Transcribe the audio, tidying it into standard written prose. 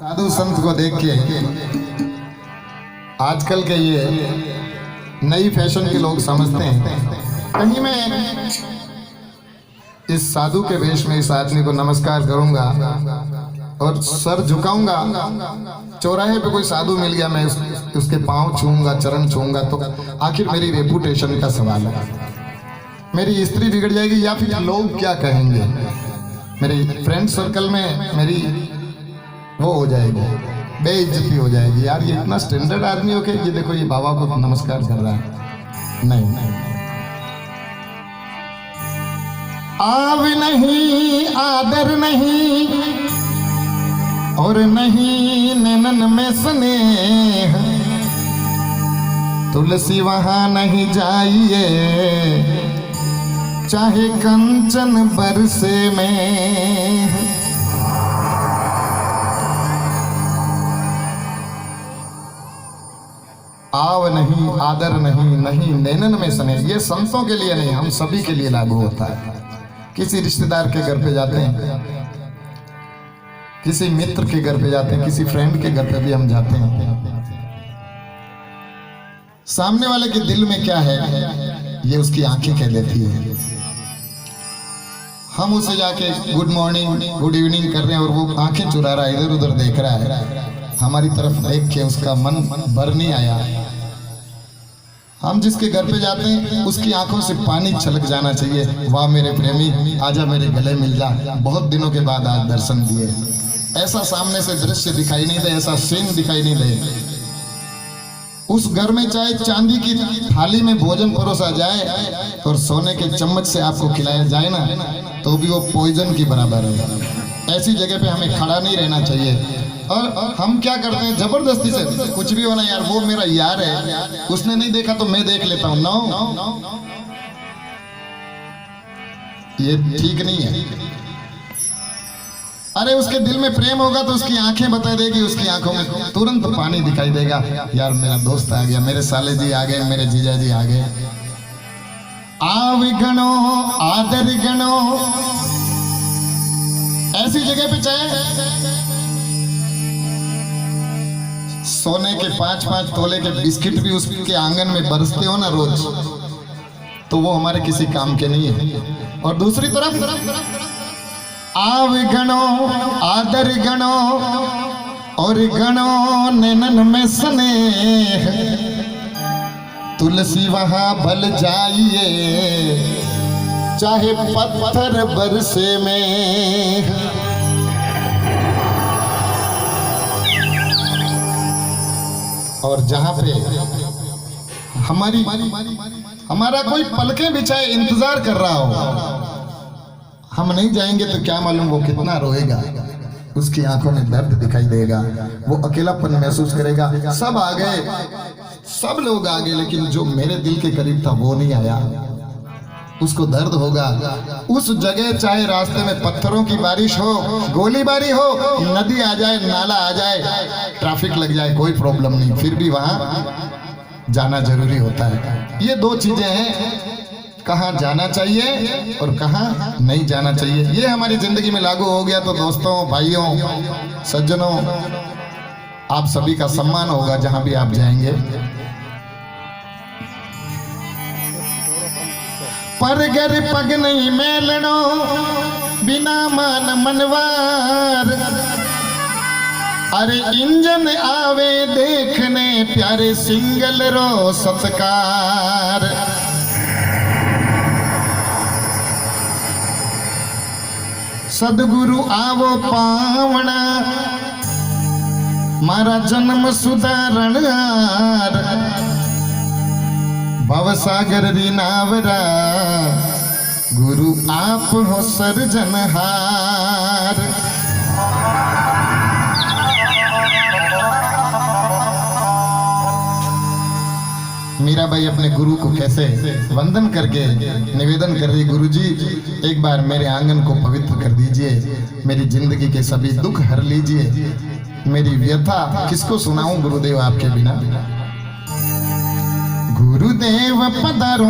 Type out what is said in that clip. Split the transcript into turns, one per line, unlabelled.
साधु संत को देख के आजकल के ये नई फैशन के लोग समझते हैं कहीं मैं इस साधु के वेश में इस आदमी को नमस्कार करूंगा और सर झुकाऊंगा। चौराहे पे कोई साधु मिल गया, मैं उसके पांव छूंगा, चरण छूंगा तो आखिर मेरी रेपुटेशन का सवाल है। मेरी स्त्री बिगड़ जाएगी या फिर लोग क्या कहेंगे, मेरे फ्रेंड सर्कल में मेरी वो हो जाएगी, बेइज्जती हो जाएगी। यार ये इतना स्टैंडर्ड आदमी हो के ये देखो ये बाबा को नमस्कार कर रहा है। नहीं, आव नहीं, आदर नहीं और नहीं नैनन में स्नेह, तुलसी वहां नहीं जाइए चाहे कंचन बरसे में। आव नहीं, आदर नहीं, नहीं नैनन में स्नेह, ये संतों के लिए नहीं, हम सभी के लिए लागू होता है। किसी रिश्तेदार के घर पे जाते हैं, किसी मित्र के घर पे जाते हैं, किसी फ्रेंड के घर पे भी हम जाते हैं, सामने वाले के दिल में क्या है ये उसकी आंखें कह देती है। हम उसे जाके गुड मॉर्निंग गुड इवनिंग कर रहे हैं और वो आंखें चुरा रहा है, इधर उधर देख रहा है, हमारी तरफ देख के उसका मन भर नहीं आया। हम जिसके घर पे जाते हैं उसकी आंखों से पानी छलक जाना चाहिए, वाह मेरे प्रेमी आजा मेरे गले मिल जा, बहुत दिनों के बाद आज दर्शन दिए। ऐसा सामने से दृश्य दिखाई नहीं दे, ऐसा सीन दिखाई नहीं दे। उस घर में चाहे चांदी की थाली में भोजन परोसा जाए और सोने के चम्मच से आपको खिलाया जाए ना, तो भी वो पॉइजन की बराबर है। ऐसी जगह पे हमें खड़ा नहीं रहना चाहिए। और हम क्या करते हैं जबरदस्ती से, कुछ भी होना यार वो मेरा यार है, उसने नहीं देखा तो मैं देख लेता हूं। नो, ये ठीक नहीं है। अरे उसके दिल में प्रेम होगा तो उसकी आंखें बता देगी, उसकी आंखों में तुरंत पानी दिखाई देगा, यार मेरा दोस्त आ गया, मेरे साले जी आ गए, मेरे जीजा जी आ गए। आव गणो आदर गणो, ऐसी जगह पे चाहे सोने के 5-5 तोले के बिस्किट भी उसके आंगन में बरसते हो ना रोज, तो वो हमारे किसी काम के नहीं है। और दूसरी तरफ आव गणो आदर गणो और गणो नैनन में स्नेह, तुलसी वहां भल जाइए चाहे पत्थर बरसे में। और जहां पे हमारा कोई पलकें बिछाए इंतजार कर रहा हो, हम नहीं जाएंगे तो क्या मालूम वो कितना रोएगा, उसकी आंखों में दर्द दिखाई देगा, वो अकेलापन महसूस करेगा। सब आ गए, सब लोग आ गए, लेकिन जो मेरे दिल के करीब था वो नहीं आया, उसको दर्द होगा। उस जगह चाहे रास्ते में पत्थरों की बारिश हो, गोलीबारी हो, नदी आ जाए, नाला आ जाए, ट्रैफिक लग जाए, कोई प्रॉब्लम नहीं, फिर भी वहां जाना जरूरी होता है। ये दो चीजें हैं, कहाँ जाना चाहिए और कहाँ नहीं जाना चाहिए। ये हमारी जिंदगी में लागू हो गया तो दोस्तों, भाइयों, सज्जनों, आप सभी का सम्मान होगा जहां भी आप जाएंगे। पर गर पग नहीं मेलनो बिना मान मनवार, अरे इंजन आवे देखने प्यारे सिंगल रो सत्कार। सदगुरु आवो पावना मारा जन्म सुधारणहार, भवसागर रिनावरा गुरु आप हो सर्जनहार। मीराबाई अपने गुरु को कैसे वंदन करके निवेदन कर रही, गुरुजी एक बार मेरे आंगन को पवित्र कर दीजिए, मेरी जिंदगी के सभी दुख हर लीजिए, मेरी व्यथा किसको सुनाऊं गुरुदेव आपके बिना। गुरुदेव पधारो।